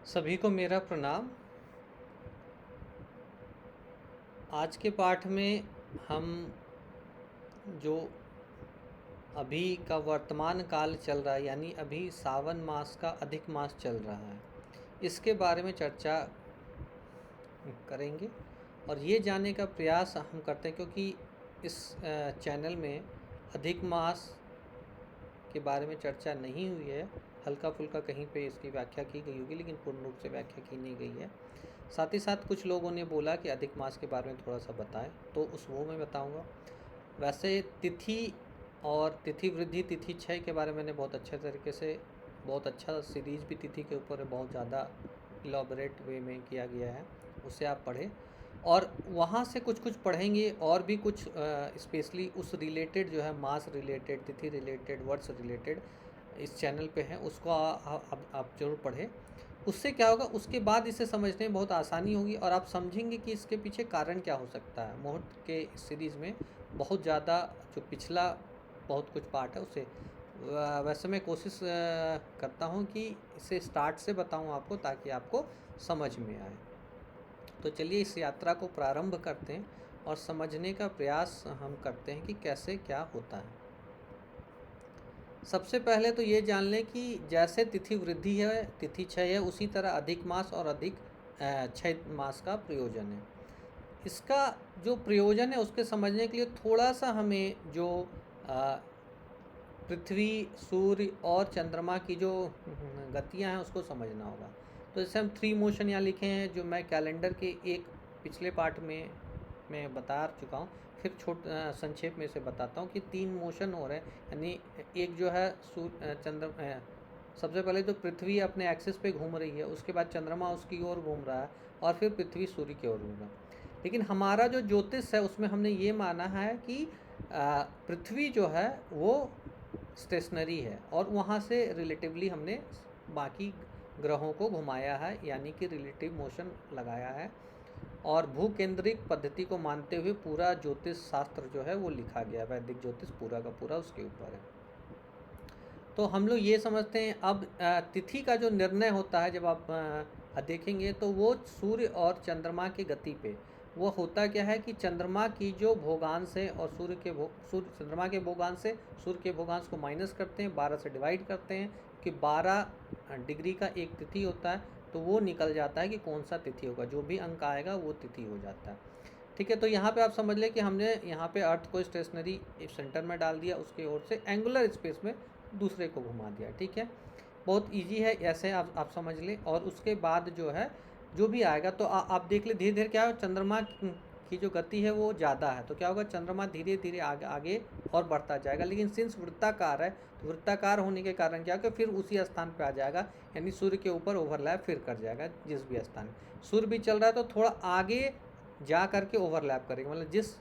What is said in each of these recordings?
सभी को मेरा प्रणाम। आज के पाठ में हम जो अभी का वर्तमान काल चल रहा है, यानी अभी सावन मास का अधिक मास चल रहा है, इसके बारे में चर्चा करेंगे और ये जानने का प्रयास हम करते हैं, क्योंकि इस चैनल में अधिक मास के बारे में चर्चा नहीं हुई है। हल्का फुल्का कहीं पे इसकी व्याख्या की गई होगी, लेकिन पूर्ण रूप से व्याख्या की नहीं गई है। साथ ही साथ कुछ लोगों ने बोला कि अधिक मास के बारे में थोड़ा सा बताएं, तो वो मैं बताऊंगा। वैसे तिथि और तिथि वृद्धि तिथि क्षय के बारे में मैंने बहुत अच्छे तरीके से, बहुत अच्छा सीरीज भी तिथि के ऊपर बहुत ज़्यादा इलॉबरेट वे में किया गया है, उसे आप पढ़ें। और वहाँ से कुछ कुछ पढ़ेंगे और भी कुछ स्पेशली उस रिलेटेड जो है मास रिलेटेड, तिथि रिलेटेड, वर्ष रिलेटेड इस चैनल पे है, उसको आप ज़रूर पढ़ें। उससे क्या होगा, उसके बाद इसे समझने में बहुत आसानी होगी और आप समझेंगे कि इसके पीछे कारण क्या हो सकता है। मुहूर्त के सीरीज़ में बहुत ज़्यादा जो पिछला बहुत कुछ पार्ट है उससे वैसे मैं कोशिश करता हूँ कि इसे स्टार्ट से बताऊँ आपको, ताकि आपको समझ में आए। तो चलिए इस यात्रा को प्रारंभ करते हैं और समझने का प्रयास हम करते हैं कि कैसे क्या होता है। सबसे पहले तो ये जान लें कि जैसे तिथि वृद्धि है, तिथि क्षय है, उसी तरह अधिक मास और अधिक क्षय मास का प्रयोजन है। इसका जो प्रयोजन है उसके समझने के लिए थोड़ा सा हमें जो पृथ्वी, सूर्य और चंद्रमा की जो गतियां हैं उसको समझना होगा। तो जैसे हम 3 मोशन यहाँ लिखे हैं, जो मैं कैलेंडर के एक पिछले पार्ट में मैं बता चुका हूँ, फिर संक्षेप में से बताता हूँ कि 3 मोशन हो रहे हैं। यानी एक जो है सबसे पहले तो पृथ्वी अपने एक्सिस पे घूम रही है, उसके बाद चंद्रमा उसकी ओर घूम रहा है और फिर पृथ्वी सूर्य की ओर घूम रहा है। लेकिन हमारा जो ज्योतिष है उसमें हमने ये माना है कि पृथ्वी जो है वो स्टेशनरी है और वहाँ से रिलेटिवली हमने बाकी ग्रहों को घुमाया है, यानी कि रिलेटिव मोशन लगाया है। और भूकेंद्रिक पद्धति को मानते हुए पूरा ज्योतिष शास्त्र जो है वो लिखा गया, वैदिक ज्योतिष पूरा का पूरा उसके ऊपर है। तो हम लोग ये समझते हैं। अब तिथि का जो निर्णय होता है, जब आप देखेंगे तो वो सूर्य और चंद्रमा की गति पे वो होता क्या है कि चंद्रमा की जो भोगांश है और चंद्रमा के भोगांश से सूर्य के भोगांश को माइनस करते हैं, 12 से डिवाइड करते हैं कि 12 डिग्री का एक तिथि होता है, तो वो निकल जाता है कि कौन सा तिथि होगा, जो भी अंक आएगा वो तिथि हो जाता है। ठीक है, तो यहाँ पे आप समझ लें कि हमने यहाँ पे अर्थ को स्टेशनरी सेंटर में डाल दिया, उसके ओर से एंगुलर स्पेस में दूसरे को घुमा दिया। ठीक है, बहुत इजी है, ऐसे आप समझ लें। और उसके बाद जो है जो भी आएगा तो आप देख ले धीरे धीरे क्या हो, चंद्रमा की जो गति है वो ज़्यादा है, तो क्या होगा, चंद्रमा धीरे धीरे आगे आगे और बढ़ता जाएगा। लेकिन सिंस वृत्ताकार है, तो वृत्ताकार होने के कारण क्या होगा, फिर उसी स्थान पे आ जाएगा, यानी सूर्य के ऊपर ओवरलैप फिर कर जाएगा। जिस भी स्थान सूर्य भी चल रहा है तो थोड़ा आगे जा करके ओवरलैप करेगा, मतलब जिस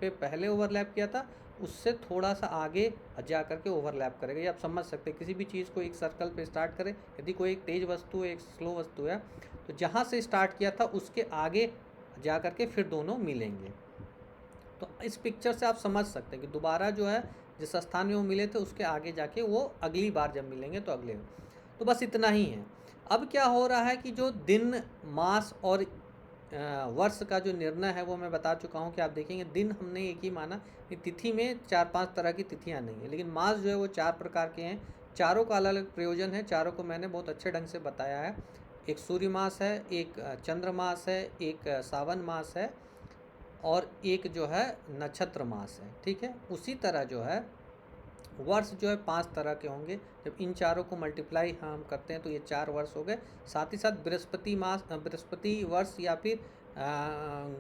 पे पहले ओवरलैप किया था उससे थोड़ा सा आगे जा करके ओवरलैप करेगा। ये आप समझ सकते हैं, किसी भी चीज़ को एक सर्कल पे स्टार्ट करें, यदि कोई एक तेज़ वस्तु है एक स्लो वस्तु है, तो जहाँ से स्टार्ट किया था उसके आगे जा करके फिर दोनों मिलेंगे। तो इस पिक्चर से आप समझ सकते हैं कि दोबारा जो है जिस स्थान में वो मिले थे उसके आगे जाके वो अगली बार जब मिलेंगे तो अगले। तो बस इतना ही है। अब क्या हो रहा है कि जो दिन, मास और वर्ष का जो निर्णय है वो मैं बता चुका हूँ कि आप देखेंगे दिन हमने एक ही माना कि तिथि में 4-5 तरह की तिथियाँ नहीं है, लेकिन मास जो है वो 4 प्रकार के हैं। चारों का अलग अलग प्रयोजन है, चारों को मैंने बहुत अच्छे ढंग से बताया है। एक सूर्य मास है, एक चंद्र मास है, एक सावन मास है और एक जो है नक्षत्र मास है। ठीक है, उसी तरह जो है वर्ष जो है 5 तरह के होंगे। जब इन चारों को मल्टीप्लाई हम करते हैं तो ये 4 वर्ष हो गए। साथ ही साथ बृहस्पति वर्ष या फिर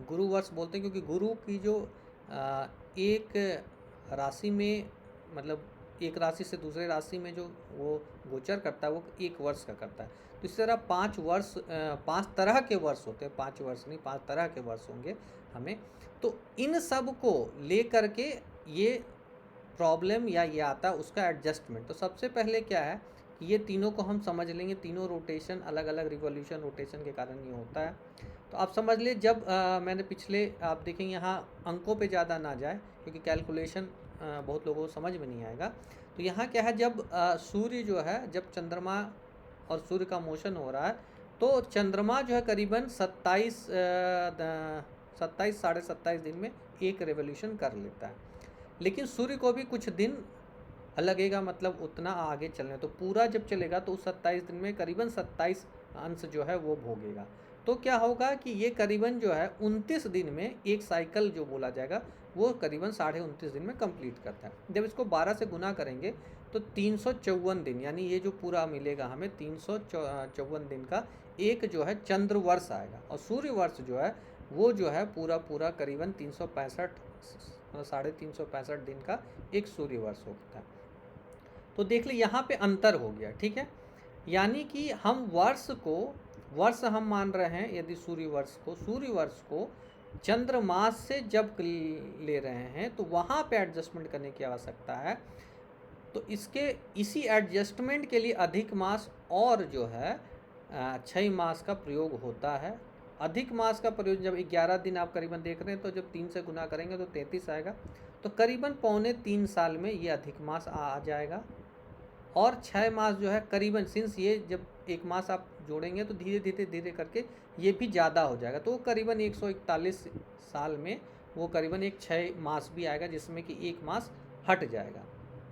गुरु वर्ष बोलते हैं, क्योंकि गुरु की जो एक राशि में, मतलब एक राशि से दूसरे राशि में जो वो गोचर करता है वो एक वर्ष का करता है। तो इस तरह 5 तरह के वर्ष होते हैं, 5 वर्ष नहीं, 5 तरह के वर्ष होंगे हमें। तो इन सब को ले करके ये प्रॉब्लम या ये आता है उसका एडजस्टमेंट। तो सबसे पहले क्या है कि ये तीनों को हम समझ लेंगे, तीनों रोटेशन अलग अलग रिवॉल्यूशन रोटेशन के कारण ये होता है। तो आप समझ ले, जब मैंने पिछले, आप देखेंगे यहाँ अंकों पे ज़्यादा ना जाए क्योंकि कैलकुलेशन बहुत लोगों को समझ में नहीं आएगा। तो यहाँ क्या है, जब सूर्य जो है, जब चंद्रमा और सूर्य का मोशन हो रहा है तो चंद्रमा जो है करीबन 27 साढ़े 27 दिन में एक रेवोल्यूशन कर लेता है। लेकिन सूर्य को भी कुछ दिन लगेगा, मतलब उतना आगे चलने, तो पूरा जब चलेगा तो उस 27 दिन में करीबन 27 अंश जो है वो भोगेगा। तो क्या होगा कि ये करीबन जो है 29 दिन में एक साइकिल जो बोला जाएगा वो करीबन 29.5 दिन में कंप्लीट करता है। जब इसको 12 से गुना करेंगे तो 354 दिन, यानी ये जो पूरा मिलेगा हमें 354 दिन का एक जो है चंद्र वर्ष आएगा। और सूर्य वर्ष जो है वो जो है पूरा करीबन 365 दिन का एक सूर्य वर्ष होता है। तो देख ली यहाँ पे अंतर हो गया, ठीक है। यानी कि हम वर्ष हम मान रहे हैं, यदि सूर्य वर्ष को चंद्रमास से जब ले रहे हैं तो वहाँ पे एडजस्टमेंट करने की आवश्यकता है। तो इसी एडजस्टमेंट के लिए अधिक मास और जो है 6 मास का प्रयोग होता है। अधिक मास का प्रयोग जब 11 दिन आप करीबन देख रहे हैं, तो जब 3 से गुना करेंगे तो 33 आएगा, तो करीबन 2.25 साल में ये अधिक मास आ जाएगा। और 6 मास जो है करीबन, सिंस ये जब एक मास आप जोड़ेंगे तो धीरे करके ये भी ज़्यादा हो जाएगा, तो वो करीबन 141 साल में वो करीबन एक 6 मास भी आएगा, जिसमें कि एक मास हट जाएगा।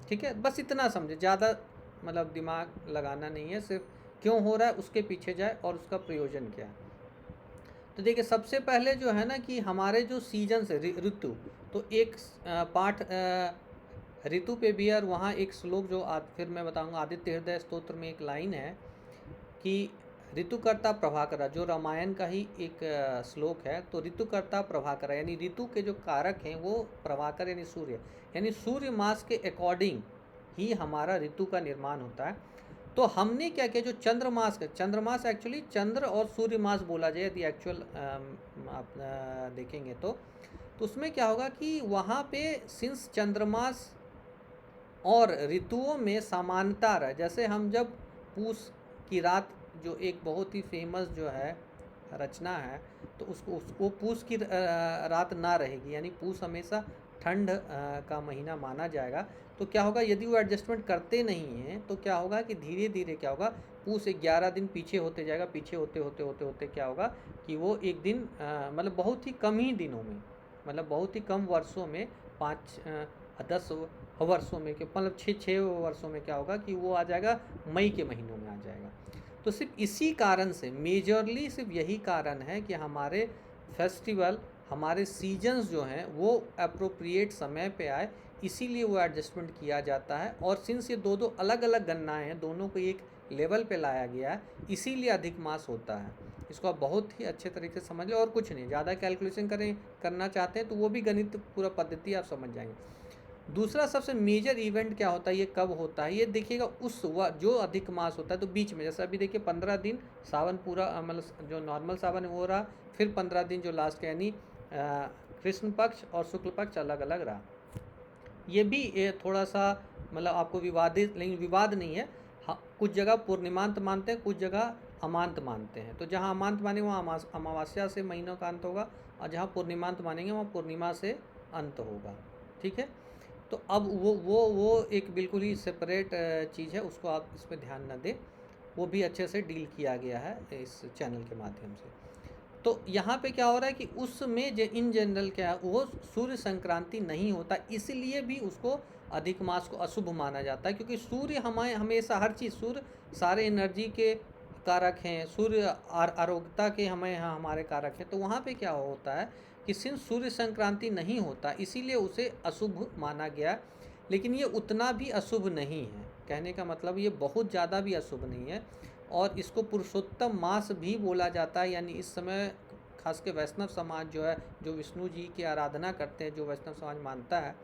ठीक है, बस इतना समझे, ज़्यादा मतलब दिमाग लगाना नहीं है, सिर्फ क्यों हो रहा है उसके पीछे जाए और उसका प्रयोजन क्या है। तो देखिए सबसे पहले जो है ना कि हमारे जो सीजन से ऋतु, तो एक पाठ ऋतु पे भी है, वहाँ एक श्लोक जो फिर मैं बताऊंगा, आदित्य हृदय स्तोत्र में एक लाइन है कि ऋतुकर्ता प्रभाकरा, जो रामायण का ही एक श्लोक है। तो ऋतुकर्ता प्रभाकरा यानी ऋतु के जो कारक हैं वो प्रभाकर यानी सूर्य, यानी सूर्य मास के अकॉर्डिंग ही हमारा ऋतु का निर्माण होता है। तो हमने क्या किया, जो चंद्रमास एक्चुअली चंद्र और सूर्य मास बोला जाए यदि एक्चुअल आप देखेंगे तो उसमें क्या होगा कि वहाँ पे सिंस चंद्रमास और ऋतुओं में समानता रहा, जैसे हम जब पूस की रात, जो एक बहुत ही फेमस जो है रचना है, तो उसको पूस की रात ना रहेगी, यानी पूस हमेशा ठंड का महीना माना जाएगा। तो क्या होगा, यदि वो एडजस्टमेंट करते नहीं हैं तो क्या होगा कि धीरे धीरे क्या होगा, पूस 11 दिन पीछे होते जाएगा, पीछे होते क्या होगा कि वो एक दिन मतलब बहुत ही कम ही दिनों में, मतलब बहुत ही कम वर्षों में, 5-10 वर्षों में, मतलब 6 वर्षों में क्या होगा कि वो आ जाएगा मई के महीनों में आ जाएगा। तो सिर्फ इसी कारण से, मेजरली सिर्फ यही कारण है कि हमारे फेस्टिवल, हमारे सीजन्स जो हैं वो अप्रोप्रिएट समय पे आए, इसीलिए वो एडजस्टमेंट किया जाता है। और सिंस ये दो अलग अलग गणनाएँ हैं, दोनों को एक लेवल पे लाया गया है, इसीलिए अधिक मास होता है। इसको आप बहुत ही अच्छे तरीके से समझ लें, और कुछ नहीं, ज़्यादा कैलकुलेशन करना चाहते हैं तो वो भी गणित पूरा पद्धति आप समझ जाएंगे। दूसरा सबसे मेजर इवेंट क्या होता है, ये कब होता है, ये देखिएगा उस जो अधिक मास होता है तो बीच में, जैसे अभी देखिए 15 दिन सावन पूरा, मतलब जो नॉर्मल सावन वो रहा, फिर 15 दिन जो लास्ट यानी कृष्ण पक्ष और शुक्ल पक्ष अलग अलग रहा। ये भी थोड़ा सा मतलब आपको विवादित, लेकिन विवाद नहीं है। हाँ, कुछ जगह पूर्णिमांत मानते हैं, कुछ जगह अमांत मानते हैं। तो जहाँ अमांत मानेंगे वहाँ अमावस्या से महीनों का अंत होगा, और जहाँ पूर्णिमांत मानेंगे वहाँ पूर्णिमा से अंत होगा। ठीक है, तो अब वो एक बिल्कुल ही सेपरेट चीज़ है, उसको आप इस पर ध्यान न दें, वो भी अच्छे से डील किया गया है इस चैनल के माध्यम से। तो यहाँ पे क्या हो रहा है कि उसमें इन जनरल क्या है, वो सूर्य संक्रांति नहीं होता, इसलिए भी उसको अधिक मास को अशुभ माना जाता है, क्योंकि सूर्य हमेशा हर चीज़, सूर्य सारे एनर्जी के कारक हैं, सूर्य आरोग्यता के हमारे कारक हैं। तो वहाँ पे क्या होता है कि सिंस सूर्य संक्रांति नहीं होता, इसीलिए उसे अशुभ माना गया। लेकिन ये उतना भी अशुभ नहीं है, कहने का मतलब ये बहुत ज़्यादा भी अशुभ नहीं है। और इसको पुरुषोत्तम मास भी बोला जाता है, यानी इस समय खास के वैष्णव समाज जो है, जो विष्णु जी की आराधना करते हैं, जो वैष्णव समाज मानता है,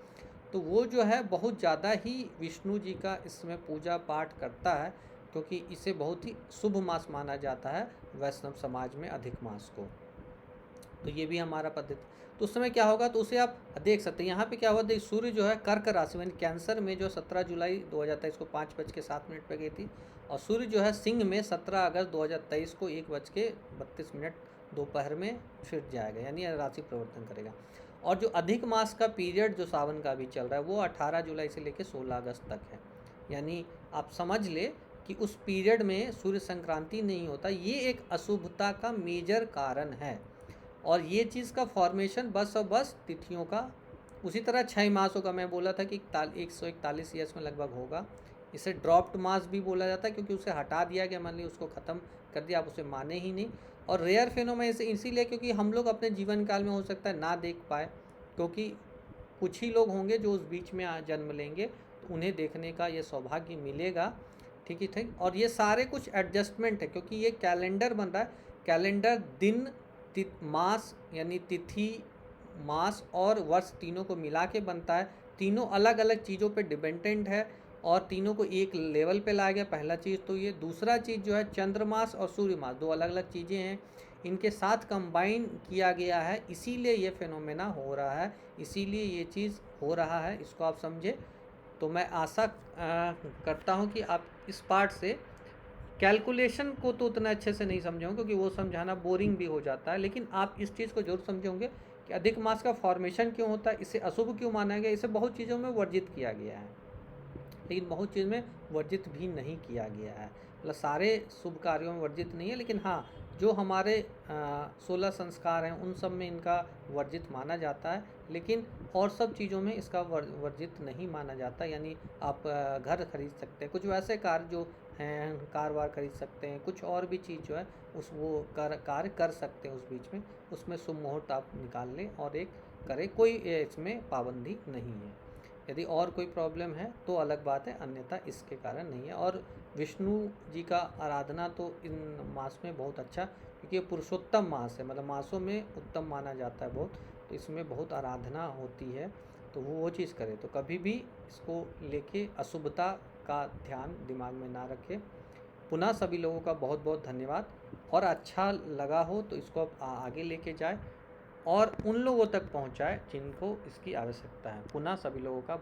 तो वो जो है बहुत ज़्यादा ही विष्णु जी का इसमें पूजा पाठ करता है, क्योंकि इसे बहुत ही शुभ मास माना जाता है वैष्णव समाज में अधिक मास को। तो ये भी हमारा पद्धति। तो उस समय क्या होगा, तो उसे आप देख सकते हैं। यहाँ पे क्या हुआ, देखिए सूर्य जो है कर्क राशि में कैंसर में जो 17 जुलाई 2023 को 5:07 पे गई थी, और सूर्य जो है सिंह में 17 अगस्त 2023 को 1:32 दोपहर में फिर जाएगा, यानी राशि परिवर्तन करेगा। और जो अधिक मास का पीरियड जो सावन का भी चल रहा है वो 18 जुलाई से लेकर 16 अगस्त तक है। यानी आप समझ ले कि उस पीरियड में सूर्य संक्रांति नहीं होता, ये एक अशुभता का मेजर कारण है। और ये चीज़ का फॉर्मेशन बस और बस तिथियों का, उसी तरह 6 मासों का मैं बोला था कि 141 ईयर्स में लगभग होगा। इसे ड्रॉप्ड मास भी बोला जाता है क्योंकि उसे हटा दिया गया, मान ली उसको ख़त्म कर दिया, आप उसे माने ही नहीं। और रेयर फेनोमेना इसीलिए क्योंकि हम लोग अपने जीवन काल में हो सकता है ना देख पाए, क्योंकि कुछ ही लोग होंगे जो उस बीच में जन्म लेंगे, तो उन्हें देखने का ये सौभाग्य मिलेगा। ठीक ही ठीक। और ये सारे कुछ एडजस्टमेंट है, क्योंकि ये कैलेंडर बन रहा है। कैलेंडर दिन मास यानी तिथि, मास और वर्ष तीनों को मिला के बनता है। तीनों अलग अलग चीज़ों पे डिपेंडेंट है और तीनों को एक लेवल पे लाया गया। पहला चीज़ तो ये। दूसरा चीज़ जो है चंद्रमास और सूर्य मास, दो अलग अलग चीज़ें हैं, इनके साथ कंबाइन किया गया है, इसीलिए ये फेनोमेना हो रहा है, इसीलिए ये चीज़ हो रहा है। इसको आप समझे तो मैं आशा करता हूँ कि आप इस पार्ट से कैलकुलेशन को तो उतना अच्छे से नहीं समझे होंगे, क्योंकि वो समझाना बोरिंग भी हो जाता है, लेकिन आप इस चीज़ को जरूर समझे होंगे कि अधिक मास का फॉर्मेशन क्यों होता है, इसे अशुभ क्यों माना गया, इसे बहुत चीज़ों में वर्जित किया गया है, लेकिन बहुत चीज़ में वर्जित भी नहीं किया गया है। मतलब सारे शुभ कार्यों में वर्जित नहीं है, लेकिन हाँ जो हमारे 16 संस्कार हैं उन सब में इनका वर्जित माना जाता है, लेकिन और सब चीज़ों में इसका वर्जित नहीं माना जाता। यानी आप घर खरीद सकते हैं, कुछ वैसे कार्य जो हैं, कार वार खरीद सकते हैं, कुछ और भी चीज़ जो है उस वो कार्य कर सकते हैं उस बीच में, उसमें शुभ मुहूर्त आप निकाल लें और एक करें, कोई इसमें पाबंदी नहीं है। यदि और कोई प्रॉब्लम है तो अलग बात है, अन्यथा इसके कारण नहीं है। और विष्णु जी का आराधना तो इन मास में बहुत अच्छा, क्योंकि ये पुरुषोत्तम मास है, मतलब मासों में उत्तम माना जाता है बहुत, तो इसमें बहुत आराधना होती है, तो वो चीज़ करे। तो कभी भी इसको लेके अशुभता का ध्यान दिमाग में ना रखें। पुनः सभी लोगों का बहुत बहुत धन्यवाद, और अच्छा लगा हो तो इसको आप आगे लेके जाए और उन लोगों तक पहुंचाए जिनको इसकी आवश्यकता है। पुनः सभी लोगों का